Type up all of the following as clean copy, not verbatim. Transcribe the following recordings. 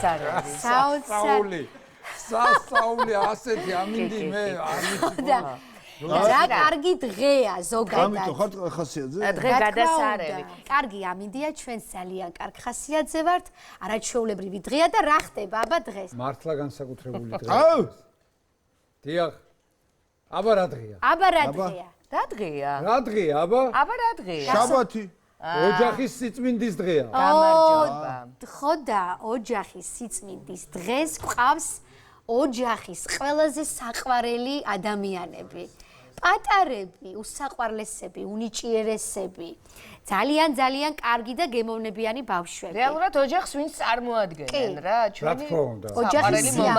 გადასარევი. სასაული ასეთი ამინდი მე არ ვიცი. რა კარგი დღეა ზოგადად. ამიტომ ხარ ხასიათზე? დღე გადასარევი. კარგი ამინდია, ჩვენ ძალიან კარგ ხასიათზე ვართ. არაჩვეულებრივი დღეა და რა ხდება აბა დღეს? მართლა განსაკუთრებული დღე. აუ! დიახ. აბა რა დღეა? აბა რა დღეა? რა დღეა? რა დღეა აბა? აბა რა დღეა? შაბათი. ოჯახის სიწმინდის დღეა. გამარჯობა. ხო და ოჯახის სიწმინდის დღეს გვყავს ოჯახის ყველაზე საყვარელი ადამიანები. პატარები, უსაყვარლესები, უნიჭიერესები, ძალიან კარგი და გემოვნებიანი ბავშვები. რეალურად ოჯახს ვინც წარმოადგენენ რა, ჩვენი ოჯახის ვინ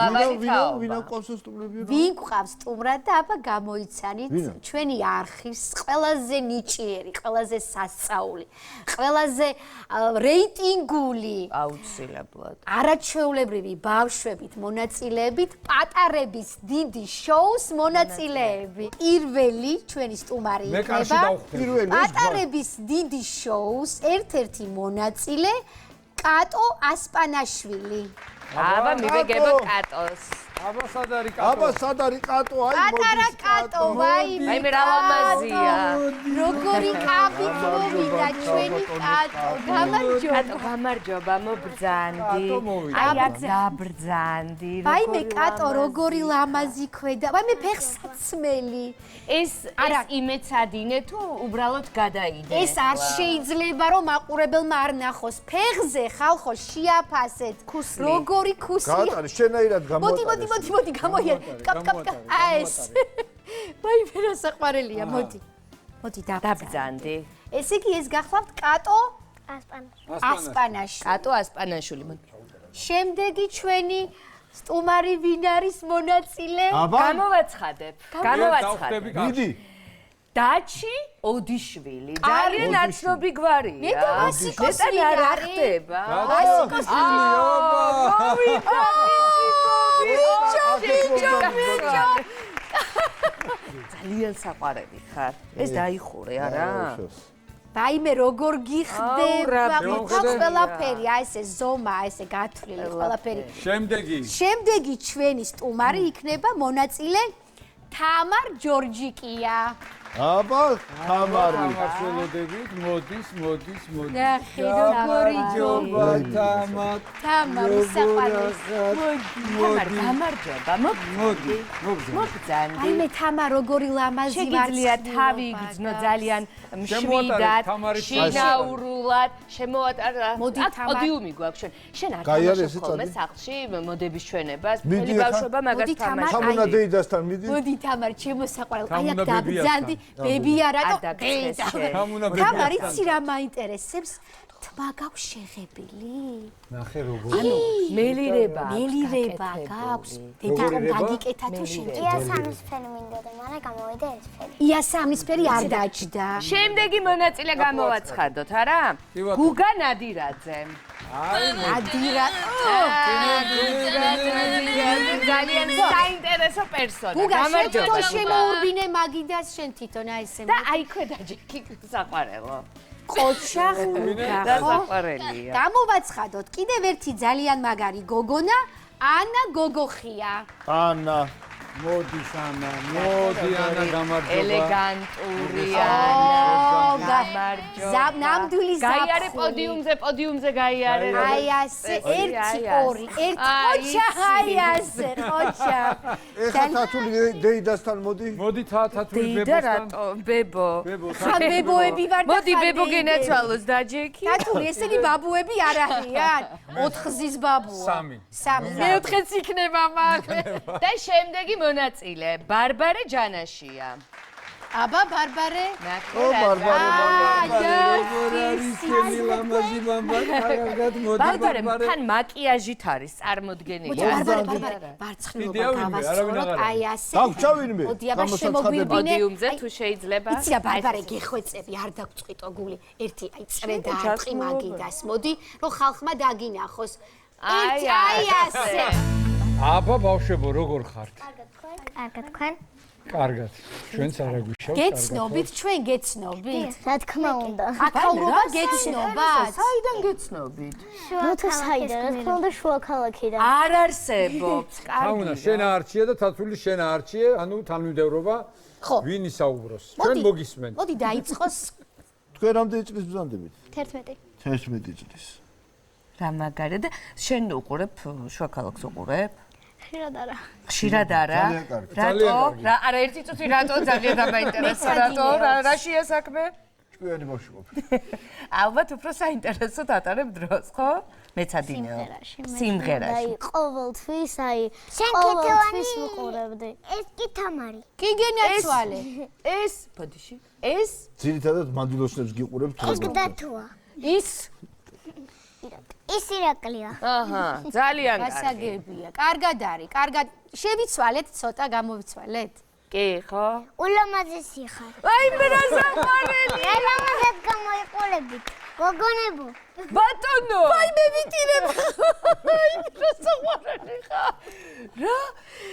ყავს სტუმრები? ვინ ყავს სტუმრად და აბა გამოიცანით ჩვენი არხის ყველაზე ნიჭიერი, ყველაზე სასწაული, ყველაზე რეიტინგული, აუცილებლად. არაჩვეულებრივი ბავშვებით მონაწილეებით, პატარების დიდი შოუს მონაწილეები. პირველი ჩვენი სტუმარი იქნება პატარების დიდი შოუს ერთ-ერთი მონაწილე კატო ასპანაშვილი. აბა მივეგებო კატოს. აბა სად არის კატო? აი პატარა კატო, ვაიმე რა ლამაზია. როგორი კაბით მოვიდა ჩვენი კატო. გამარჯობა. გამარჯობა, მობრძანდი. აი აქ დაბრძანდი. ვაიმე კატო, როგორი ლამაზი ქვედა. ვაიმე ფეხსაცმელი. ეს იმეცადინე თუ უბრალოდ გადაიდე. ეს არ შეიძლება რომ მაყურებელმა არ ნახოს. ფეხზე ხალხო შეაფასეთ. როგორი ქუსლი. გატარი შენაირად გამოატარე. მოდი გამოიარე. კაპ. ეს. ვაიმე რა საყვარელია, მოდი. მოდი დაბრძანდი. ესე იგი ეს გახლავთ კატო ასპანაშვილი. კატო ასპანაშვილი. შემდეგი ჩვენი სტუმარი ვინ არის მონაწილე? გამოვაცხადებ. მიდი. დაჩი ოდიშვილი. ძალიან ნაცნობი გვარია. მე და ვასიკოს ვინ არ ხდება. ვასიკოს ძალიან საყვარელი ხარ. ეს დაიხურე არა? ვაიმე როგორ გიხდება ყველაფერი, აი ესე ზომა, აი ესე გათვლილი ყველაფერი. შემდეგი ჩვენი სტუმარი იქნება მონაწილე თამარ ჯორჯიკია. აბა თამარი. მახსოვდებით, მოდის. ნახე როგორი ჯობა თამარ საყვარელს. მოდი. გამარჯობა, მოდი. მოგძანდი. აი მე თამარ როგორი ლამაზი ვარ. შეგიძლია თავი იგრძნო ძალიან მშვიდად, შინაურულად, შემოატარა. აქ პოდიუმი გვაქვს ჩვენ. შენ არ თამაშობ ხოლმე სახლში მოდების ჩვენებას. მთელი ბავშვობა მაგას თამაშობს. თამუნა დეიდასთან მიდი. მოდი თამარ, ჩემო საყვარელ. აი აქ დაბრძანდი. ბებია რატო? თამარ იცი რა მაინტერესებს? თმა გაქვს შეღებილი? ნახე როგორ. ანუ მელირება გაქვს. დედამ გაგიკეთა თუ შემდეგ. იასამნისფერი მინდა და მაგრამ გამოვიდა ეს ფერი. იასამნისფერი არ დაჭდა. შემდეგი მონაწილე გამოვაცხადოთ, არა? გუგა ნადირაძე. ძალიან საინტერესო პერსონა. გუგა შენ შემოურბინე მაგიდას შენ თვითონ აი ესე. და აი ქვედაჯი საყვარელო. ყოჩა გუგა. საყვარელია. გამოვაცხადოთ კიდევ ერთი ძალიან მაგარი გოგონა, ანა გოგოხია. ანა. მოდი ანა გამარჯობა. ელეგანტური ანა. გამარჯობა. ნამდვილი ზაფხული. გაიარე პოდიუმზე გაიარე. აი ასე 1-2 ყოჩა აი ასე ყოჩა. ეხა თათული დეიდასთან მოდი. მოდი თათული დეიდა რატო? ბებო. ხან ბებოები ვარ და მოდი ბებო გენაცვალოს დაჯექი. თათული ესენი ბაბუები არ არიან. 4 ხზის ბაბუა. 3. მეოთხეც იქნება მაგ. და შემდეგი მონაწილე ბარბარე ჯანაშია. აბა ბარბარე? ო ბარბარე ბარბარე თან მაკიაჟით არის წარმოდგენილი. ბარბარე ბარცხნილობა გავასწოროთ აი ასე. დაგჭა ვინმე? მოდი აბა შემოგვიყვინე. პოდიუმზე თუ შეიძლება. იცი რა ბარბარე გეხვეწები არ დაგწყვიტო გული. ერთი აი წრე და არტყი მაგიდას. მოდი რომ ხალხმა დაგინახოს. აი ასე. აბა ბავშვებო როგორ ხართ? კარგად თქვენ? კარგად. ჩვენც არა გვიშავთ. გეცნობით, ჩვენ გეცნობით. რა თქმა უნდა. აკაურობა გეცნობათ. საიდან გეცნობით? ნუ თუ საიდან, რა თქმა უნდა შუა ქალაქიდან. არ არსებობს. თამუნა შენ არჩიე და თათული შენ არჩიე, ანუ თანმიმდევრობა ვინ ისაუბროს? ჩვენ მოგისმენთ. მოდი დაიწყოს. თქვენ რამდენი წლის ბრძანდებით? 11. 11 წლის. რა მაგარი და შენ უყურებ შუა ქალაქს უყურებ? ხშირად არა. ხშირად არა? ძალიან კარგი. რატო? არა ერთი წუთი რატო ძალიან დამაინტერესო რატო? რაშია საქმე? ჭკვიანი ბავშვი ყოფილი. ალბათ უფრო საინტერესოდ ატარებ დროს, ხო? მეცადინეო. სიმღერაში. ყოველთვის შენ ყოველთვის ვუყურებდი. ეს კი თამარი. კი გენაცვალე. ეს, ბოდიში. ეს ძირითადად მანდილოსნებს გიყურებთ ეს დათოა. ის ის ირაკლია. აჰა, ძალიან კარგი. გასაგებია. კარგად არის, კარგად. შევიცვალეთ ცოტა, გამოვიცვალეთ. კი, ხო? ულამაზესი ხარ. აი მე რა საყვარელი. რა ლამაზად გამოიყურებით. გოგონებო. ბატონო. აი მე ვიტირებ. აი რა საყვარელი ხარ. რა?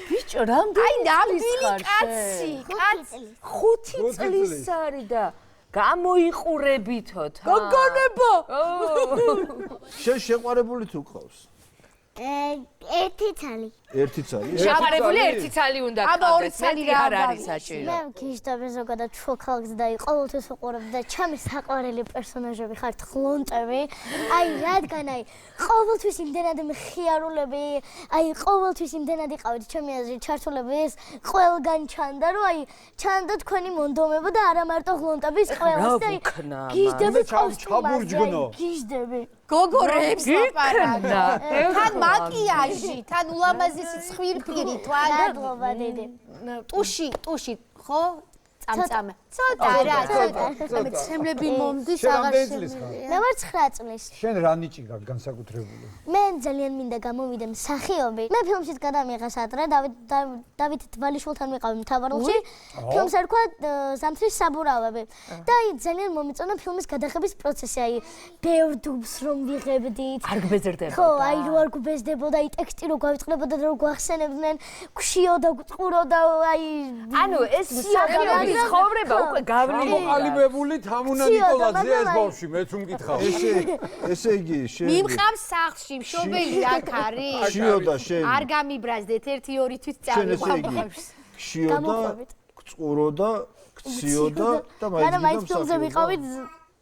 ბიჭო, რამდენი? აი ნამდვილი კაცი, კაცი. 5 წლის არის და გამოიყურებითოთ. გოგონებო. შენ შეყვარებული თუ ყავს? ერთი ცალი. ერთი ცალი? შეყარებული ერთი ცალი უნდა აბა, გყავდეს. ორი ცალი მეტი რა არ არის გავიქცე. საჭირო. მე გიჟდები ზოგადად შუა ქალაქს და ყოველთვის ვუყურებდი და ჩემი საყვარელი პერსონაჟები ხართ ხლონტები. აი რადგან ყოველთვის იმდენად მხიარულები, ყოველთვის იმდენად იყავით ჩემი აზრით ჩართულები ეს ყველგან ჩანდა რომ ჩანდა თქვენი მონდომება და არა მარტო ხლონტების ყველას და გიჟდები ჩაბურჯგნო. გიჟდები გოგორებს გიქნა. თან მაკიაჟი, თან ულამაზესი ცხვირფირი, დადლობა დიდი. ტუში, ხო? წამწამე. ცოტა რა, ცოტა. მე ცემლები მომდის აღარ მე ვარ 9 წლის. შენ რა ნიჭი გაქვს განსაკუთრებული? მე ძალიან მინდა გამოვიდე მსახიობი. მე ფილმშიც გადამიღე სატრე, დავით დვალიშვილთან ვიყავი მთავარ როლში. ფილმს ერქვა ზამთრის საბურავები. და ძალიან მომეწონა ფილმის გადაღების პროცესი. ბევრ დუბს რომ ვიღებდით. არ გბეზრდებოდა. ხო, რო არ გუბეზდებოდა, ტექსტი რო გავიწყდებოდა და რო გვახსენებდნენ, გშიოდა, გწყუროდა, ანუ ეს მსახიობის ცხოვრება უკვე გავლილი. მოყალიბებული თამუნა ნიკოლაძე ეს ბავშვი, მეც უმკითხავ. ესე იგი შენ მიმყავს სახლში, მშობელი აქ არის. შიოდა შენ. არ გამიბრაზდეთ 1-2 თვით შენ ესე იგი წავიყვავს. შიოდა, გწყუროდა, გციოდა და და მაინც მაინც ფილმზე ვიყავით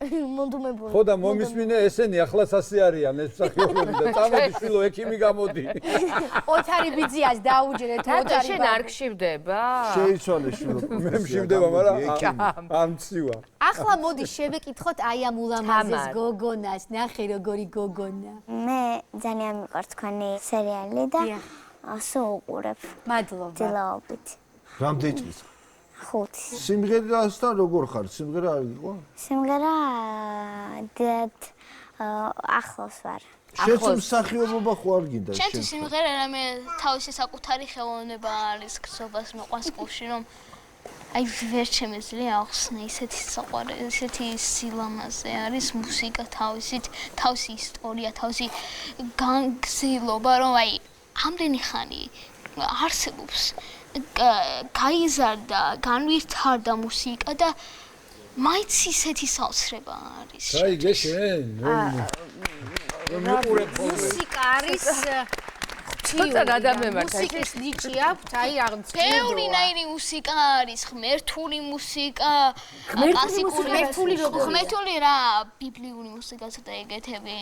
მონდუმებული. ხო და მომისმინე ესენი ახლა სასე არიან ეს მსახიობები და წამოდი შვილო ექიმი გამოდი. ოთარი ბიძიას დაუჯერეთ, და შენ არ გშივდება? შეიცვალე შვილო. მე მშივდება, მაგრამ არ მცივა. ახლა მოდი შევეკითხოთ აი ამ ულამაზეს გოგონას, ნახე როგორი გოგონა. მე ძალიან მიყვარს თქვენი სერიალი და სულ უყურებ. მადლობა. დილაობით. რამდენი წლის? 5. სიმღერასთან როგორ ხარ? სიმღერა არ იყო? სიმღერა ახლოს ვარ. შენც მსახიობობა ხო არ გინდა? შენთვის სიმღერა რამე თავისი საკუთარი ხელოვნება არის გზობას მოყვანს ყურში რომ აი ვერ შემეძლია ახსნა ისეთი საყვარელი, ისეთი სილამაზე არის მუსიკა თავისი ისტორია, თავისი განგზილობა რომ აი ამდენი ხანი არსებობს გაიზარდა, განვითარდა მუსიკა და მაინც ისეთი საოცრება არის. გაიგე შენ? რომ მიყურებ ხოლმე. მუსიკა არის ცოტა გადამემართა. მუსიკის ნიჭი აქვს, აი რაღაცა. თეორინაირი მუსიკა არის, ღმერთული მუსიკა, ღმერთული როგორია? ღმერთული რა, ბიბლიური მუსიკა ცოტა ეგეთები,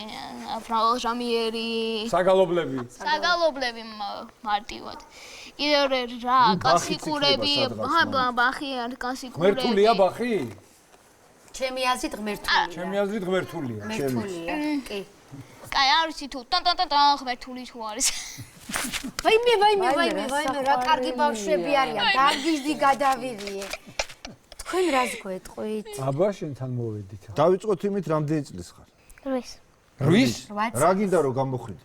აბრაამ ჟამიერი, საგალობლები მარტივად. კიდევ რა, კლასიკურები, ბახი არის კლასიკურები. ღმერთულია ბახი? ჩემი აზრით ღმერთულია. ჩემი აზრით ღმერთულია. ღმერთულია, კი. კაი, არის თუ ტან ღმერთული თუ არის. ვაიმე, რა კარგი ბავშვები არიან, დაგიზდი გადავირიე. თქვენ რას გვეტყვით? აბა შენთან მოვედით. დავიწყოთ იმით, რამდენი წლის ხარ? 8. რა გინდა რომ გამოხვიდე?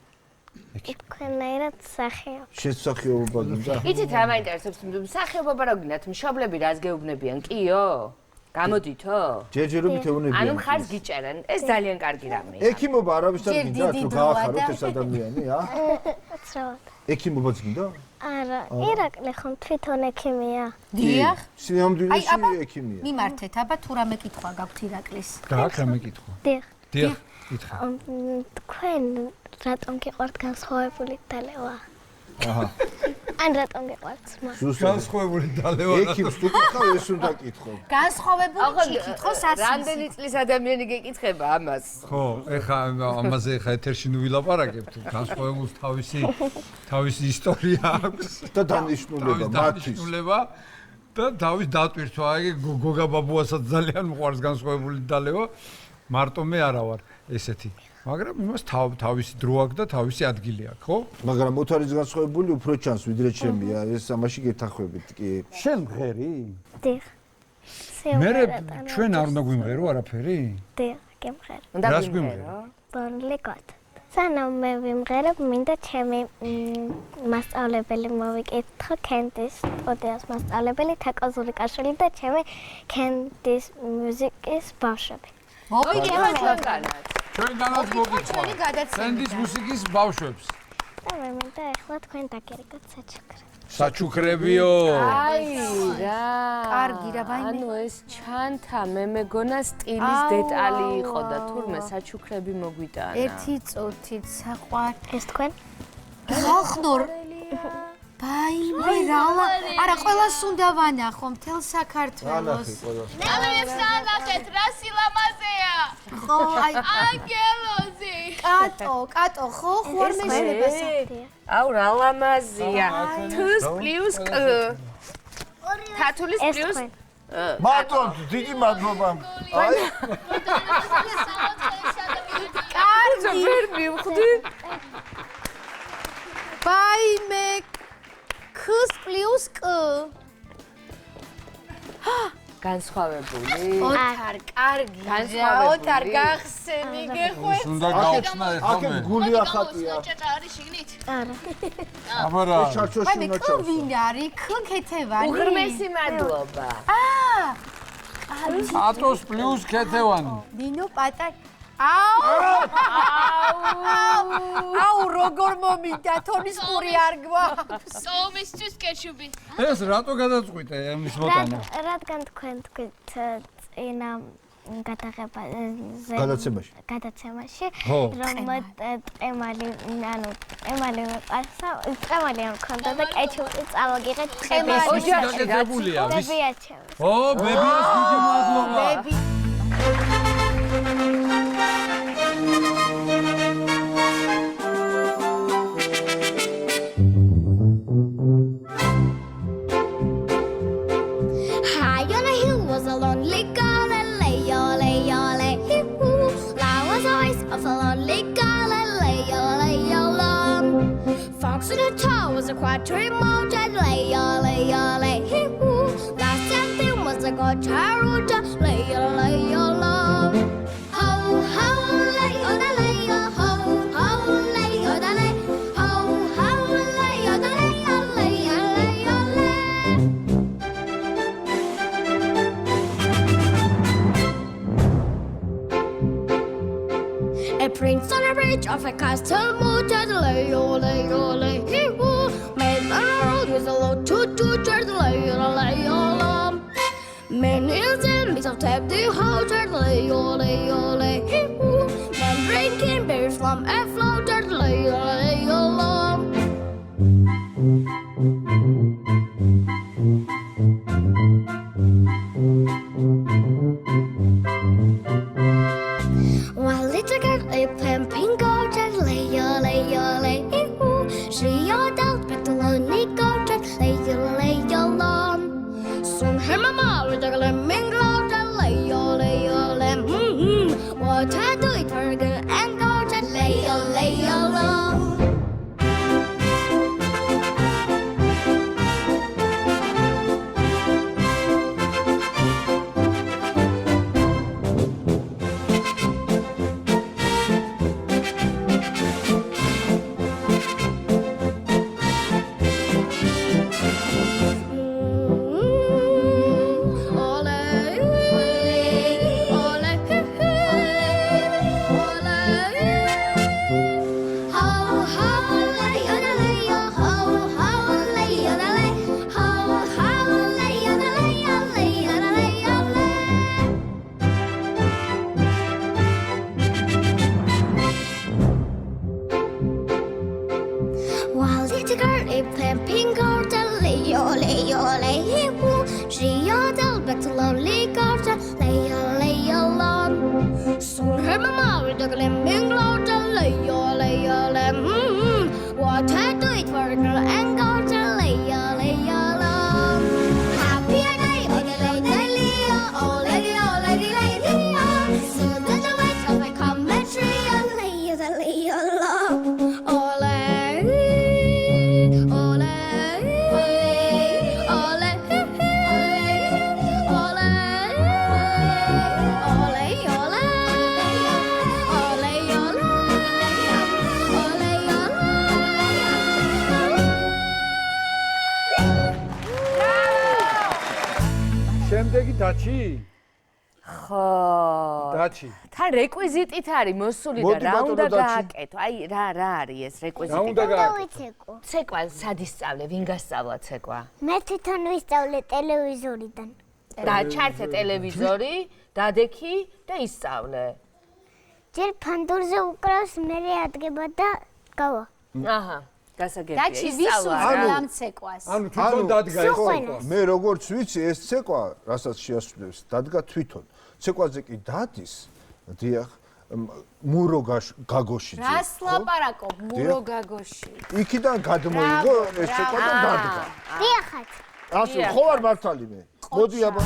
თქვენაირად მსახიობ. შესაძლებლობა გინდა? იცით რა მაინტერესებს? მსახიობობა რა გინდათ? მშობლები რას გეუბნებიან? კიო? გამოდითო? ჯერჯერობით ეუბნებიან. ანუ მხარს გიჭერენ. ეს ძალიან კარგი რამეა. ექიმობა არავისთან გინდა, რომ გაახაროთ ეს ადამიანი, ცრავად. ექიმობაც გინდა? არა, ირაკლი ხომ თვითონ ექიმია. დიახ. სინამდვილეში ექიმია. მიმართეთ, აბა თუ რამე კითხვა გაქვთ ირაკლის. გაქვს რამე კითხვა? დიახ. დიახ, კითხე. თქვენ რატომ გიყვართ განსხვავებული დალევა? აჰა. ან რატომ გიყვართ ძმა? განსხვავებული დალევა. ექიმს თუ კითხავ, ეს უნდა კითხო. განსხვავებული კითხოს ასის. რამდენი წლის ადამიანი გეკითხება ამას? ხო, ეხა ამაზე ეხა ეთერში ნუ ვილაპარაკებთ. განსხვავებულს თავისი ისტორია აქვს და დანიშნულება მათთვის. დანიშნულება და თავის დატვირთვა. აი გოგა ბაბუასაც ძალიან მიყვარს განსხვავებული დალევა. მარტო მე არა ვარ ესეთი. მაგრამ იმას თავისი დრო აქვს და თავისი ადგილი აქვს, ხო? მაგრამ მოთარის განსხვავებული უფრო ჩანს ვიდრე ჩემია. ეს ამაში გეთანხმებით კი. შენ მღერი? დიახ. მე ჩვენ არ უნდა გვიმღერო არაფერი? დიახ, გემღერ. უნდა რას გვიმღერო? ბორლი გოთ. სანამ მე ვიმღერებ, მინდა ჩემი მასწავლებელი მოვიკითხო კენდის ოდეას მასწავლებელი თაკაზური კაშვილი და ჩემი კენდის მუსიკის ბავშვები. მოვიდეთ ჩვენგანაც. ჩვენგანაც მოგიწყვა. კენდის მუსიკის ბავშვებს. და მე მინდა ახლა თქვენ დაგერიგოთ საჩუქრები. საჩუქრებიო. აი რა. კარგი რა, ვაიმე. ანუ ეს ჩანთა მე მეგონა სტილის დეტალი იყო და თურმე საჩუქრები მოგვიტანა. ერთი წუთით საყვარ. ეს თქვენ? ხალხნორ. ბაიმე რალა. არა, ყველას უნდა ვანახო მთელ საქართველოს. ამებს ნახეთ, რა სილამაზეა. ხო, აი ანგელოზი. კატო, ხო, ხوار მეშლებასა. აუ რა ლამაზია. თუს პლუს კ. თათულის პლუს მარტო დიდი მადლობა. აი კარგი ვერ მივხვდი. ბაიმე ქს პლუს კ. განსხვავებული. ოთარ, კარგი. განსხვავებული. ოთარ გახსენი გეხვეწ. უნდა გავხსნა ეხლა აქ მე. გული ახატია. ჭეჭა არის შიგნით? არა. აბა რა. ჩარჩოში ბაიმე უნდა კ ჩავსო. ვინ არის? კ ქეთევანი. უღრმესი მადლობა. ატოს პლუს ქეთევანი. ნინო პატარ. აუ როგორ მომიდა თონის ყური არ გვაქვს. სოუმისთვის კეჩუპი. ეს რატო გადაწყვიტე ამის მოტანა? რადგან თქვენ თქვით წინა გადაცემაში ხო. რომ ტემალი ამ კონდა და კეჩუპი წავაგიღეთ ტემაში. ოჯახში გაგებულია. ბებიაჩემ. ო, ბებიას დიდი მადლობა. ბები High on a hill was a lonely girl and lay, hee-hoo. There was a voice of a lonely girl and lay, Fox in a tower was a quatrain mode and lay, hee-hoo. Last something was a good charuta, lay, Ho, ho, lay, lay, ho, lay, lay, ho, lay, lay, A prince on a bridge of a castle moat and lay, hee-hoo. Man on a road with a load to lay, Many zombies of tap the house and lay, hee-hoo. Man drinking beers from a float and lay, One little girl a pumping goat and lay, hee-hoo. She yelled out but the lonely goat and lay, Soon her mama with a lemming goat and lay, What I do it for girl and goat and lay, Leyo, leyo, Giada, but lonely garden, leyo, leyo, lom. Soon her mamma with a glimmering lord, leyo, leyo, lem. What I do it for girl and garden, leyo, leyo, lom. Happy a day, oh, leyo, oh, leyo, leyo. Soon the west of a commentary, leyo, leyo, lom. შემდეგი დაჩი? ხო. დაჩი. თან რეკვიზიტით არის მოსული და რა უნდა გააკეთო? აი რა არის ეს რეკვიზიტი? რა უნდა გააკეთო? ვიცეკო. ცეკვა სად ისწავლე? ვინ გასწავლა ცეკვა? მე თვითონ ვისწავლე ტელევიზორიდან. და ჩართე ტელევიზორი, დადექი და ისწავლე. ჯერ ფანდურზე უკრავს, მე ადგება და გავა. აჰა. გასაგებია. დაჩი ვისურვებ ამ ცეკვას. ანუ თვითონ დადგა ეს ცეკვა. მე როგორც ვიცი ეს ცეკვა, რასაც შეასრულებს, დადგა თვითონ. ცეკვაზე კი დადის, დიახ, მურო გაგოში. რას ლაპარაკობ მურო გაგოში? იქიდან გადმოიღო ეს ცეკვა და დადგა. დიახაც. ასე ხო არ მართალი მე. მოდი აბა.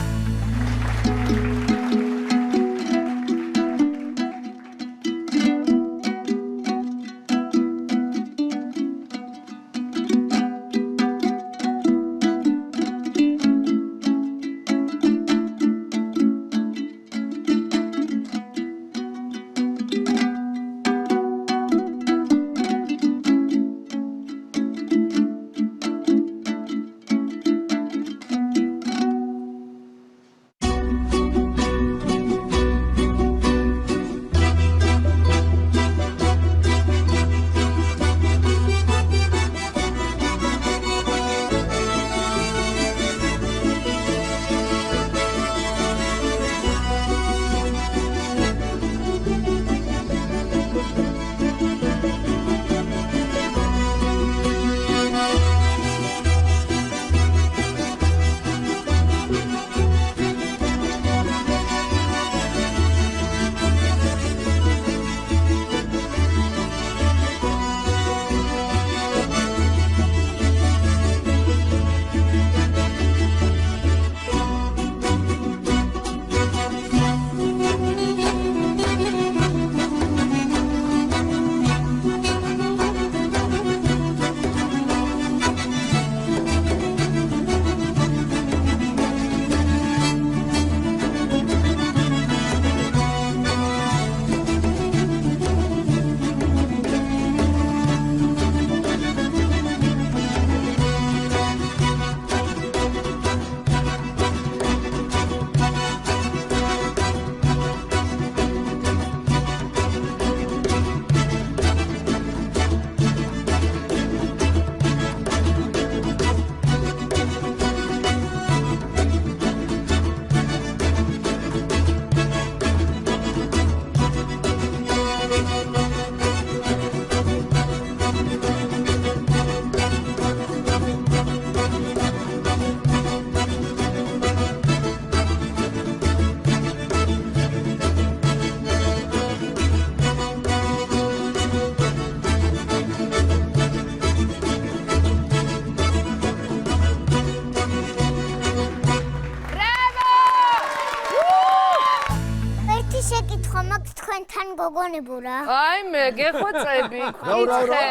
გოგონებო რა. აი მე გეხოცები, ხიცხე.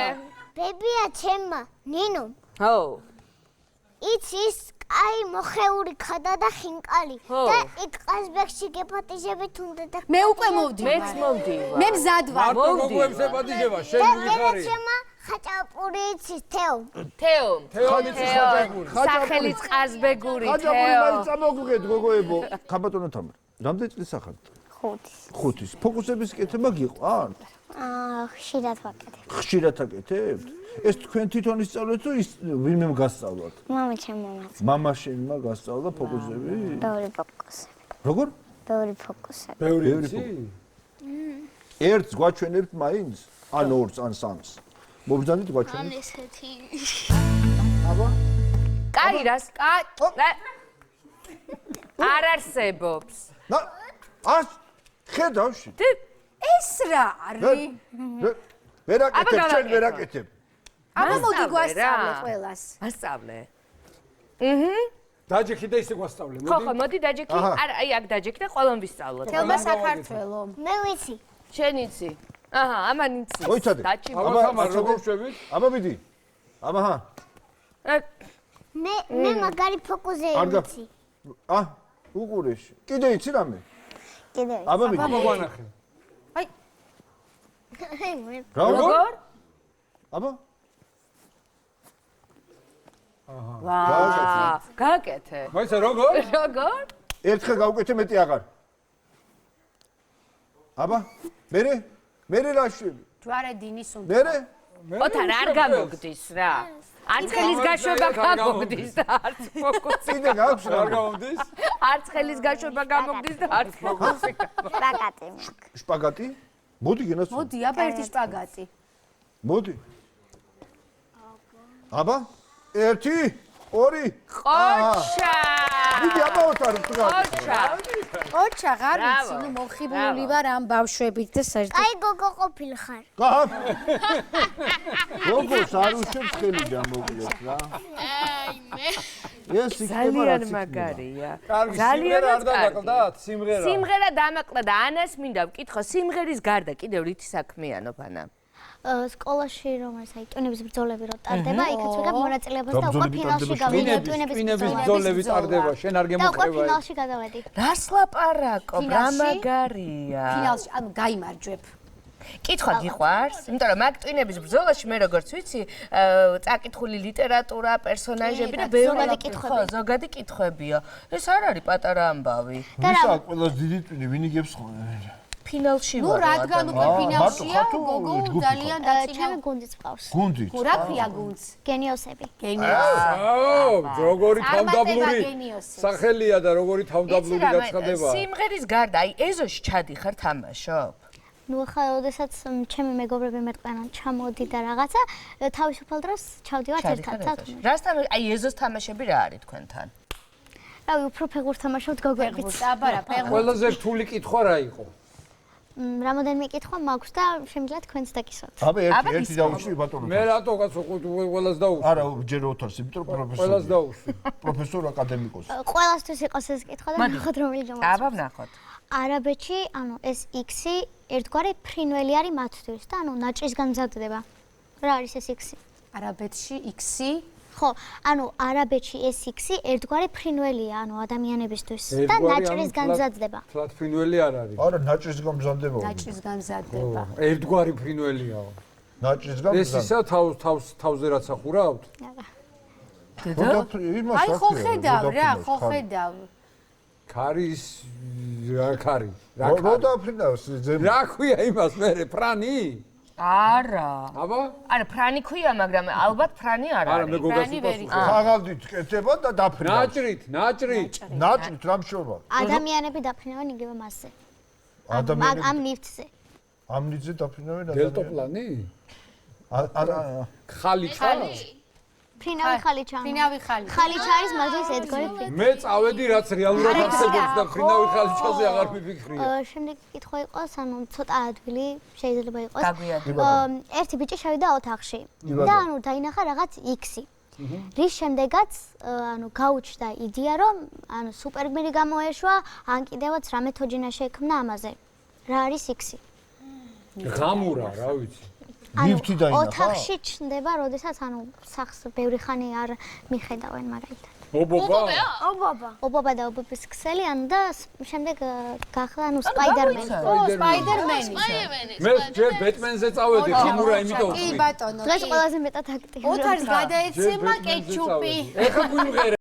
ბებია ჩემმა, ნინო. ხო. იცის კაი მოხეული ხადა და ხინკალი და იქ ყაზბეგში გეპატიჟებით უნდა და მე უკვე მოვდივარ. მეც მოვდივარ. მე მზად ვარ. მარტო გოგოებს ეპატიჟება, შენ ვიხარი. და ჩემმა ხაჭაპური იცის თეო. თეო. ხაჭაპური. სახელიც ყაზბეგური თეო. ხაჭაპური მაინც წამოგუგეთ გოგოებო. ხაბატონო თამარ. რამდენი წლის ახართ? 5. ფოკუსების კეთება გიყვართ? ხშირად ვაკეთებ. ხშირად აკეთებთ? ეს თქვენ თვითონ ისწავლეთ თუ ვინმემ გასწავლათ? მამა ჩემმა. მამა შენმა გასწავლა ფოკუსები? ბევრი ფოკუსები. როგორ? ბევრი ფოკუსები. ბევრი. ერთს გვაჩვენებთ მაინც? ან ორს, ან სამს? მობრძანით გვაჩვენებთ? ან ესეთი. აბა? კაი რას? არ არსებობს. ხედავში. ეს რა არის? ვერაკეთებ, ჩვენ ვერაკეთებ. აბა მოდი გვასწავლე ყველას. ასწავლე. დაჯექი და ისე გვასწავლე. ხო, მოდი დაჯექი. აი აქ დაჯექი და ყველამ ვისწავლოთ. თელმა საქართველო. მე ვიცი. შენ იცი? აჰა, ამან იცი. მოიცადე. აბა როგორ შევით? აბა მიდი. აბა ჰა. მე მაგარი ფოკუსზე ვიცი. უყურეში. კიდე იცი რამე? კიდე. აბა მიდი. მოგვანახე. აი. როგორ? აბა. ვაა, გააკეთე. მოიცა როგორ? როგორ? ერთხელ გავუკეთე მეტი აღარ. აბა, მე რა შვები? ჯვარედინის უნდა. მე? ოთარ არ გამოგდის რა. არც ხელის გაშვება გამოგდის და არც ფოკუსი. კიდე გაქვს რა? არ გამომდის? არც ხელის გაშვება გამოგდის და არც ფოკუსი. სპაგატი. შპაგატი? მოდი გენას. მოდი, აბა ერთი შპაგატი. მოდი. აბა, 1 2 ყოჩა! მიდი აბა ოთარ ყოჩა! ოჩა ღარ ვიცი, ნუ მოხიბლული ვარ ამ ბავშვებით და საერთოდ. აი გოგო ყოფილ ხარ. გოგოს არ უშვებს ხელიდან მოკლედ რა. აი მე. ეს ძალიან მაგარია. ძალიან არ დამაკლდათ სიმღერა. სიმღერა დამაკლდა და ანას მინდა ვკითხო, სიმღერის გარდა კიდევ რითი საქმიანობ ანა? სკოლაში რომელიც აი ტვინების ბრძოლები რო ტარდება, იქაც ვიღებ მონაწილეობას და უკვე ფინალში გავიდი ტვინების ბრძოლები ტარდება, შენ არ და უკვე გემოხება. ფინალში გადავედი. რას ლაპარაკობ? რა მაგარია. ფინალში, ანუ გაიმარჯვებ. კითხვა გიყვარს? იმიტომ რომ მაგ ტვინების ბრძოლაში მე როგორც ვიცი, წაკითხული ლიტერატურა, პერსონაჟები და ზოგადი კითხვებია. ეს არ არის პატარა ამბავი. ვისა ყველას დიდი ტვინი ვინ იგებს ხოლმე? ფინალში ნუ ვარ. რადგან უკვე ფინალშია, გოგო ძალიან დაწინა. ჩემი გუნდიც ყავს. გუნდი. რა ქვია გუნდს? გენიოსები. როგორი თავდაბლური გენიოსი. სახელია და როგორი თავდაბლური გაცხადება. სიმღერის გარდა აი ეზოში ჩადიხარ თამაშობ? ნუ ახლა ოდესაც ჩემი მეგობრები მეკყვენენ ჩამოდი და რაღაცა თავისუფალ დროს ჩავდივართ ერთად. რასთან აი ეზოს თამაშები რა არის თქვენთან? რავი, უფრო ფეხბურთს თამაშობთ გოგოებით. აბა რა, ფეხბურთი. ყველაზე რთული კითხვა რა იყო? რამოდენიმე კითხვა მაქვს და შემიძლია თქვენც დაკისოთ. აბა ერთი დაუშვი ბატონო. მე რატოღაც ყველას დაუშვი. არა, ჯერ ოთარს, იმიტომ რომ პროფესორი. ყველას დაუშვი. პროფესორ აკადემიკოსი. ყველასთვის იყოს ეს კითხვა და ნახოთ რომელი გამოიწვია. აბა ვნახოთ. არაბეთში, ანუ ეს X-ი ერთგვარი ფრინველი არის მათთვის და ანუ ნაჭრისგან მზადდება. რა არის ეს X-ი? არაბეთში X-ი ხო, ანუ არაბეთში ეს X-ი ერთგვარი ფრინველია, ანუ ადამიანებისთვის და ნაჭრისგან მზადდება. თლათ ფრინველი არ არის. არა, ნაჭრისგან მზადდება. ნაჭრისგან მზადდება. ერთგვარი ფრინველიაო. ნაჭრისგან ეს ისა თავზე რაც ახურავთ? აი ხო ხედავ რა, ხო ხედავ. ქარის რა ქარი? რა დაფრინავს ზემო? რა ქვია იმას მე ფრანი? არა. აბა? არა, ფრანი ქვია, მაგრამ ალბათ ფრანი არ არის. არა, მე გოგას უპასუხო. ხაღალდით კეთება და დაფრინავს. ნაჭრით. ნაჭრით რა მშობა? ადამიანები დაფრინავენ იგივე მასზე. ადამიანები ამ ნივთზე. ამ ნივთზე დაფრინავენ ადამიანები. დელტოპლანი? არა. ხალიჩა? ფრინავი ხალიჩა. ფრინავი ხალიჩა. ხალიჩა არის მაგის ერთგვარი ფრინავი. მე წავედი რაც რეალურად არსებობს და ფრინავი ხალიჩაზე აღარ მიფიქრია. შემდეგი კითხვა იყოს, ანუ ცოტა ადვილი შეიძლება იყოს. გაგვიადგა. ერთი ბიჭი შევიდა ოთახში და ანუ დაინახა რაღაც X-ი. რის შემდეგაც ანუ გაუჩნდა იდეა, რომ ანუ სუპერგმირი გამოეშვა, ან კიდევაც რამე თოჯინა შეექმნა ამაზე. რა არის X-ი? გამურა, რა ვიცი. ნივთი დაინახა. ოთახში ჩნდება, როდესაც ანუ სახს ბევრი ხანი არ მიხედავენ მაგალითად. ობობა და ობობის ქსელი, ანუ და შემდეგ გახლა ანუ სპაიდერმენი. სპაიდერმენი. მე ჯერ ბეტმენზე წავედი, გამურა იმიტომ კი ვთქვი. ბატონო. დღეს ყველაზე მეტად აქტიური. ოთარს გადაეცემა კეჩუპი. ეხა გვიმღერე.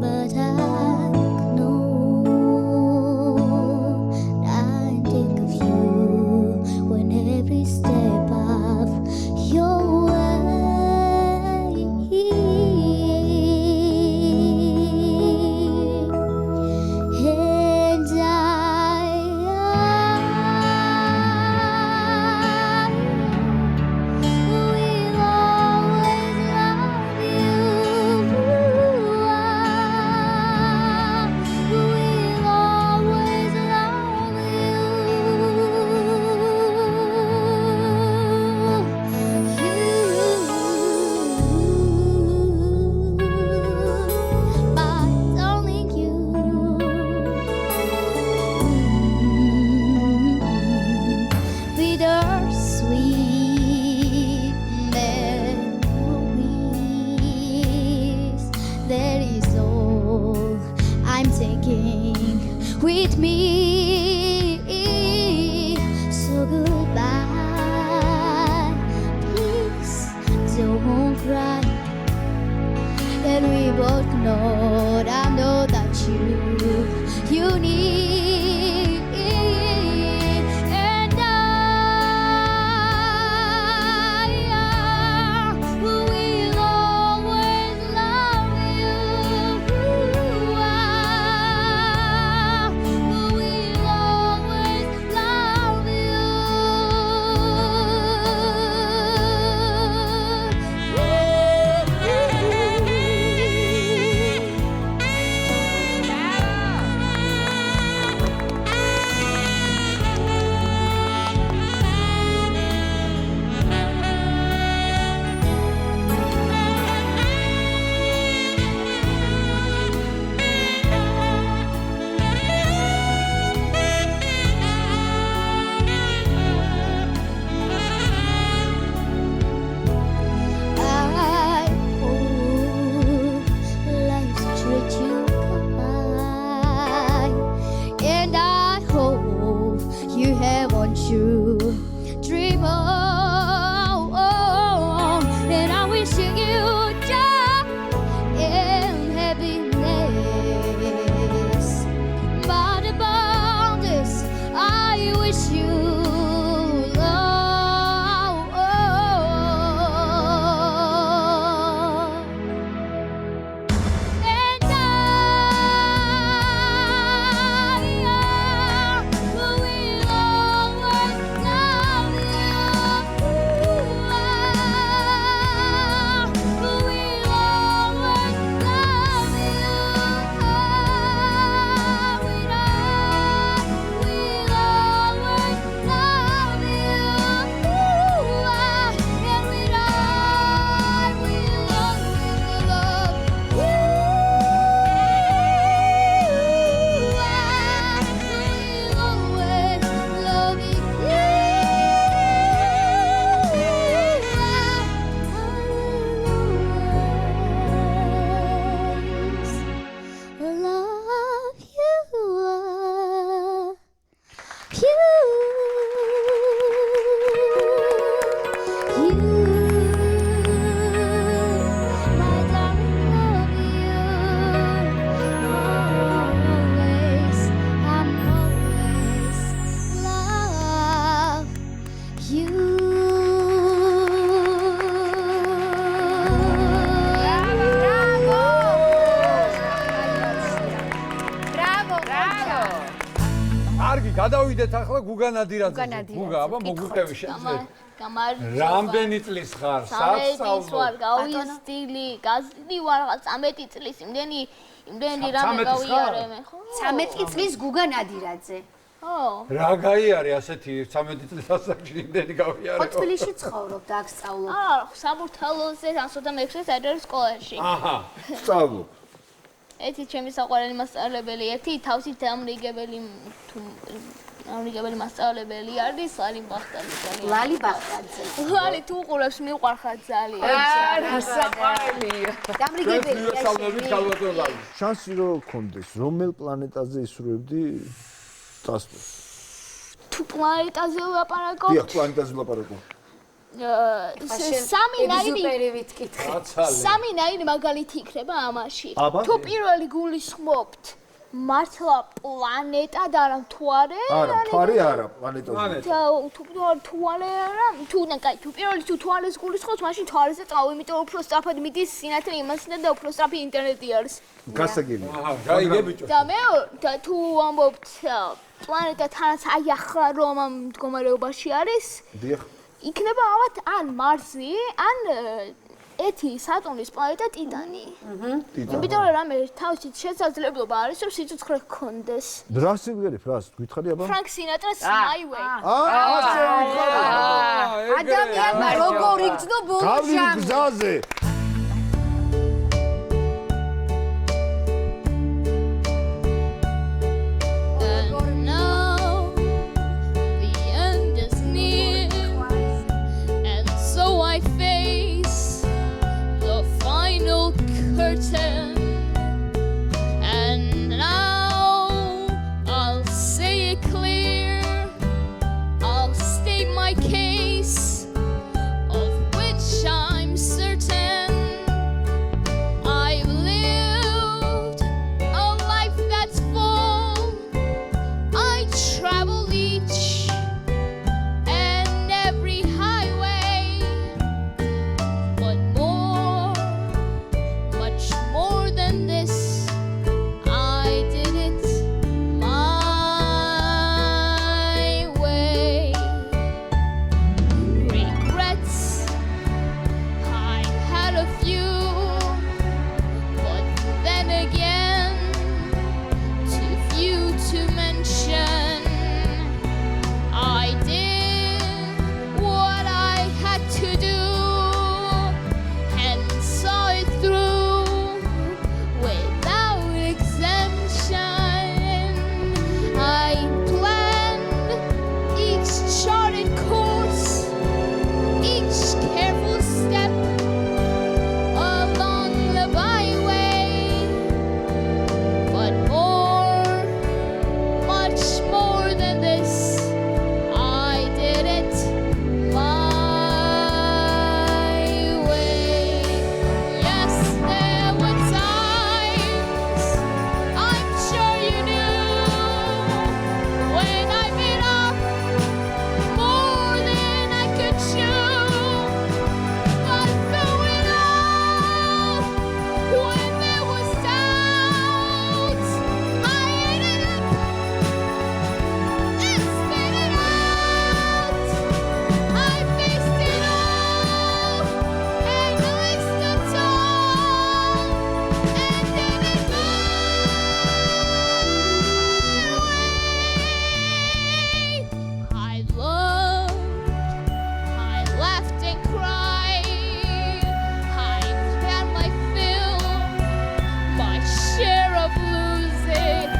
But I know So goodbye, please don't cry. And we both know, I know that you need. And I will always love you. I will always love I hope life's treat you kind, and I hope you have what you dream of. And I'm wishing you joy and happiness. But above this, I wish you love. And I will always love you. გადავიდეთ ახლა გუგა ნადირაძეზე. გუგა, აბა მოგვიყევი შეიძლება. რამდენი წლის ხარ? 13 ვარ, გავიზრდილი, გაზრდილი ვარ რაღაც 13 წლის. იმდენი რამე გავიარე მე, ხო? 13 წლის გუგა ნადირაძე. ხო. რა გაიარე ასეთი 13 წლის ასაკში იმდენი გავიარე. ხო, თბილისში ცხოვრობ და აქ სწავლობ. საბურთალოზე 16 საჯარო სკოლაში. აჰა. სწავლობ. ერთი ჩემი საყვარელი მასწავლებელი, ერთი თავსით ამრიგებელი მასწავლებელი არის ლალი ბახტაძე. ლალი ბახტაძე. ლალი თუ უყურებს მიყვარხარ ძალიან. რა საყვარელია. დამრიგებელია. შანსი რო გქონდეს, რომელ პლანეტაზე ისურვებდი დასწრას? თუ პლანეტაზე ვლაპარაკობ? დიახ, პლანეტაზე ვლაპარაკობ. სამი ნაირი მაგალითი იქნება ამაში. თუ პირველი გულისხმობთ მართლა პლანეტა და არა მთვარე? არა, მთვარე არა, პლანეტაზე. თუ პირველი თუ თვალეს გულისხმობთ, მაშინ თვალეზე წავ, იმიტომ უფრო სწრაფად მიდის სინათლე იმასინა და უფრო სწრაფი ინტერნეტი არის. გასაგებია. აჰა, გაიგე ბიჭო. და მეორე, თუ ამბობთ პლანეტა თანაც აი ახლა რომ ამ მდგომარეობაში არის, დიახ. იქნება ალბათ ან მარსი, ან ეთი სატურნის პლანეტა ტიტანი. იმიტომ რომ რამე თავისით შესაძლებლობა არის, რომ სიცოცხლე გქონდეს. რა სიმღერით რას გითხარი აბა? ფრანკ სინატრას My Way. ასე ადამიანმა როგორ იგრძნო ბოლოს გავლილი გზაზე. And now I'll say traveled each and every highway, but more, much more than this, I did it my way. Regrets, I had a few, but then again, too few to mention. I did what I had to do and saw it through without exemption. I planned each charted course, each careful step along the byway, but more, much more than this, I did it my way. Yes, there were times, I'm sure you knew, when I bit off more than I could chew. But through it all, when there was doubt, I ate it up and spit it out. I faced it all and I stood tall and did it my way. I loved, I laughed and cried, I've had my fill, my share of losing,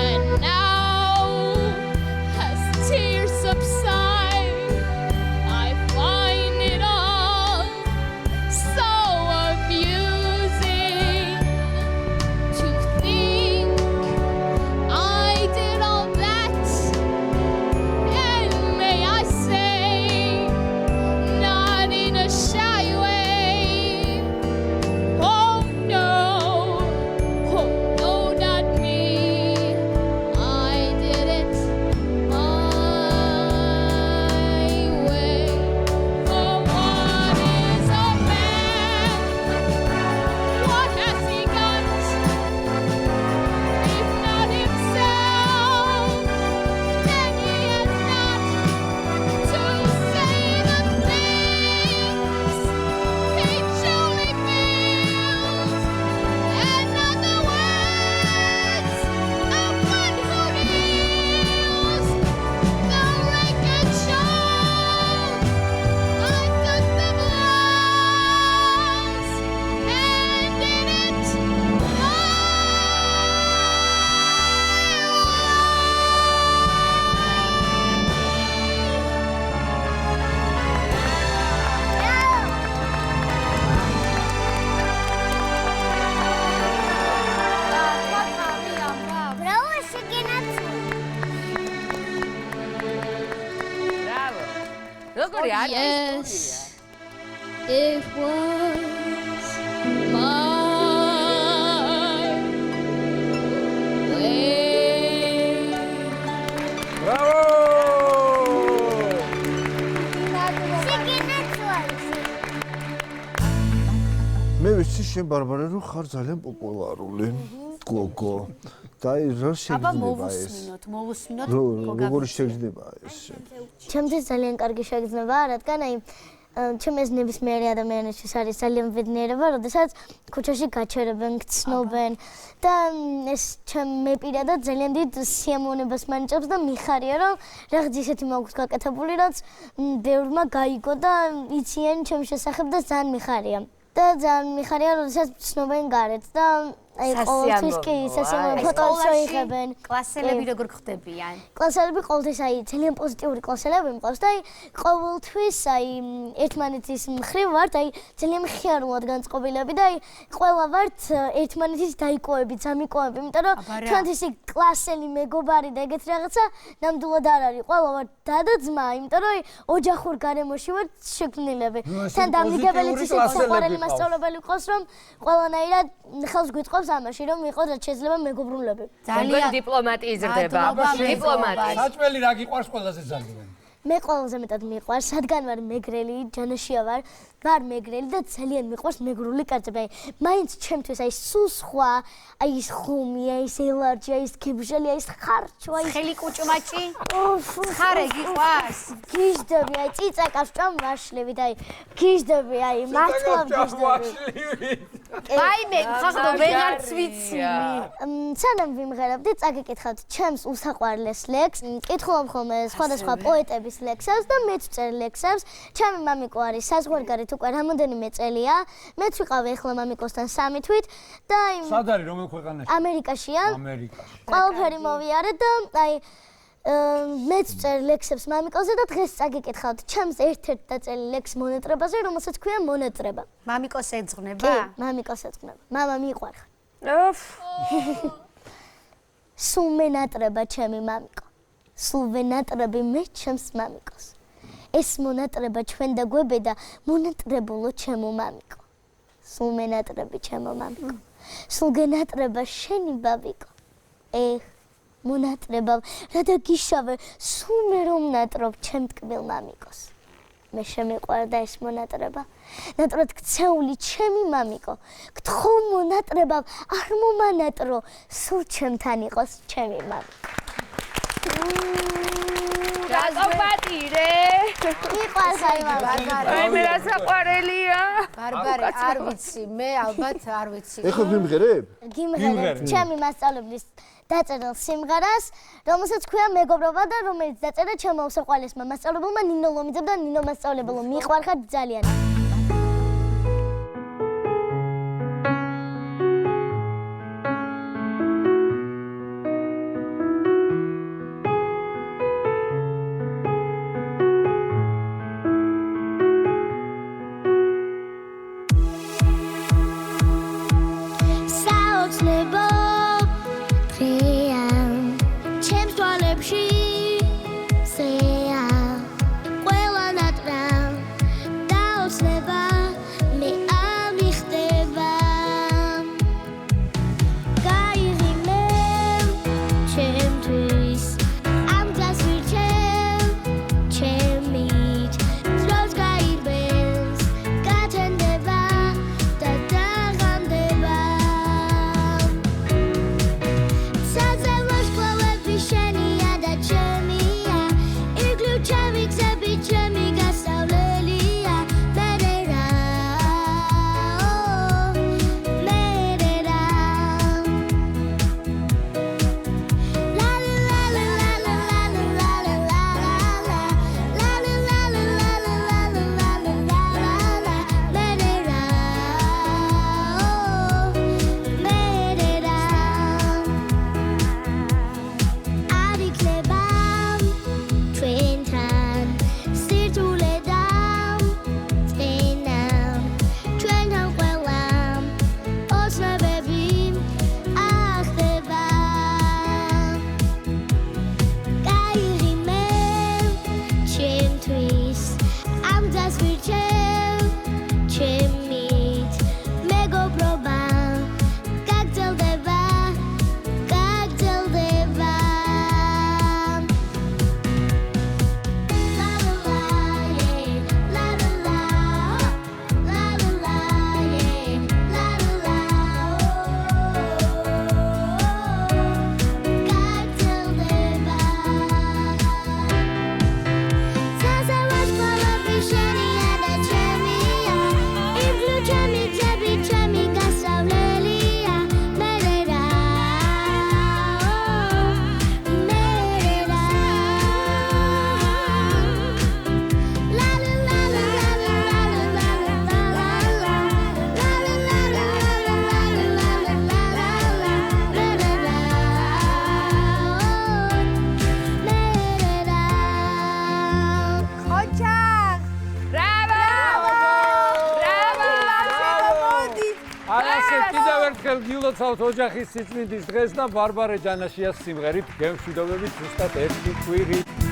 and now, as tears subside, I find it all so amusing to think I did all that, and may I say, not in a shy way. Oh no, not me. I did it my way. For what is a man? What has he got? If not himself, then he has not to say the things he truly feels. In other words, a one who kneels. The record shows I took the blows and did it Bravo, შეგენაცვლა. ბრავო. როგორი არის ეს Yes, it was my way. ბრავო! შეგენაცვლა ისე. მე ვიცი შენ ბარბარე რომ ხარ ძალიან პოპულარული გოგო და რა შეიძლება ეს მოვუსმინოთ როგორი შეიძლება ეს ჩემთვის ძალიან კარგი შეგრძნება, რადგან აი ჩემ ეს ნებისმიერი ადამიანისთვის არის ძალიან ბედნიერება, როდესაც ქუჩაში გაჩერებენ, გცნობენ და ეს მე პირადად ძალიან დიდ სიამოვნებას მანიჭებს და მიხარია, რომ რაღაც ისეთი მაქვს გაკეთებული, რაც ბევრმა გაიგო და იციან ჩემ შესახებ და ძალიან მიხარია. და ძალიან მიხარია, როდესაც ცნობენ გარეთ და აი ყოველთვის კი სასიამოვნო ფოტოებს შეიღებენ. კლასელები როგორ ხდებიან? კლასელები ყოველთვის აი ძალიან პოზიტიური კლასელები მყავს და აი ყოველთვის აი ერთმანეთის მხრივ ვართ აი ძალიან მხიარულად განწყობილები და აი ყველა ვართ ერთმანეთის დაიკოებით, სამიკოები, იმიტომ რომ ჩვენთვისი კლასელი მეგობარი და ეგეთ რაღაცა ნამდვილად არ არის. ყველა ვართ და და ძმა, იმიტომ რომ აი ოჯახურ გარემოში ვართ შექმნილები. თან დამიგებელიც ისეთი საყვარელი მასწავლებელი ყავს, რომ ყველანაირად ხელს გვიწყობს მუშაობს ამაში, რომ იყოს რაც შეიძლება მეგობრულები. ძალიან დიპლომატი იზრდება. დიპლომატი. საჭმელი რა გიყვარს ყველაზე ძალიან? მე ყველაზე მეტად მიყვარს, რადგან ვარ მეგრელი, ჯანაშია ვარ მეგრელი და ძალიან მიყვარს მეგრული კერძები. მაინც ჩემთვის აი სულ სხვა, აი ის ხუმი, აი ის ელარჯი, აი ის გიბჟელი, აი ის ხარჩო, აი ხელი კუჭმაჭი. ხარე გიყვარს. გიჟდები, აი წიწაკას ჭამ ვაშლებით, აი გიჟდები, აი მართლა გიჟდები. აი მე ხახდო ვეღარც ვიცი. სანამ ვიმღერებდი, წაგიკითხავთ ჩემს უსაყვარლეს ლექს, კითხულობ ხოლმე სხვადასხვა პოეტების ლექსებს და მეც ვწერ ლექსებს. ჩემი მამიკო არის საზღვარგარეთ უკვე რამოდენიმე წელია. მეც ვიყავი ახლა მამიკოსთან 3 თვით და აი სად არის რომელ ქვეყანაში? ამერიკაშია. ამერიკაში. ყველაფერი მოვიარე და აი მეც ვწერ ლექსებს მამიკოზე და დღეს წაგიკითხავთ ჩემს ერთ-ერთ დაწერილ ლექს მონეტრებაზე, რომელსაც ქვია მონეტრება. მამიკოს ეძღვნება? კი, მამიკოს ეძღვნება. მამა მიყვარხარ. სულ მენატრება ჩემი მამიკო. სულ ვენატრები მე ჩემს მამიკოს. ეს მონატრება ჩვენ და გვებედა მონატრებულო ჩემო მამიკო. სულ მენატრები ჩემო მამიკო. სულ გენატრება შენი ბაბიკო. მონატრება რა და გიშავე სულ მე რომ ნატრობ ჩემ ტკბილ მამიკოს. მე შემიყვარდა ეს მონატრება. ნატრად ქცეული ჩემი მამიკო. გთხოვ მონატრება არ მომანატრო სულ ჩემთან იყოს ჩემი მამიკო. გასოპატირე. მიყვარს აი ბარბარე. აი მე რა საყვარელია. ბარბარე, არ ვიცი, მე ალბათ არ ვიცი. ეხლა ვიმღერებ? გიმღერებ ჩემი მასწავლებლის დაწერილ სიმღერას, რომელსაც ქვია მეგობრობა და რომელიც დაწერა ჩემო უსაყვარლესმა მასწავლებელმა ნინო ლომიძემ და ნინო მასწავლებელო მიყვარხარ ძალიან. გილოცავთ ოჯახის სიწმინდის დღეს და ბარბარე ჯანაშიას სიმღერით გემშვიდობებით ზუსტად 1 კვირით.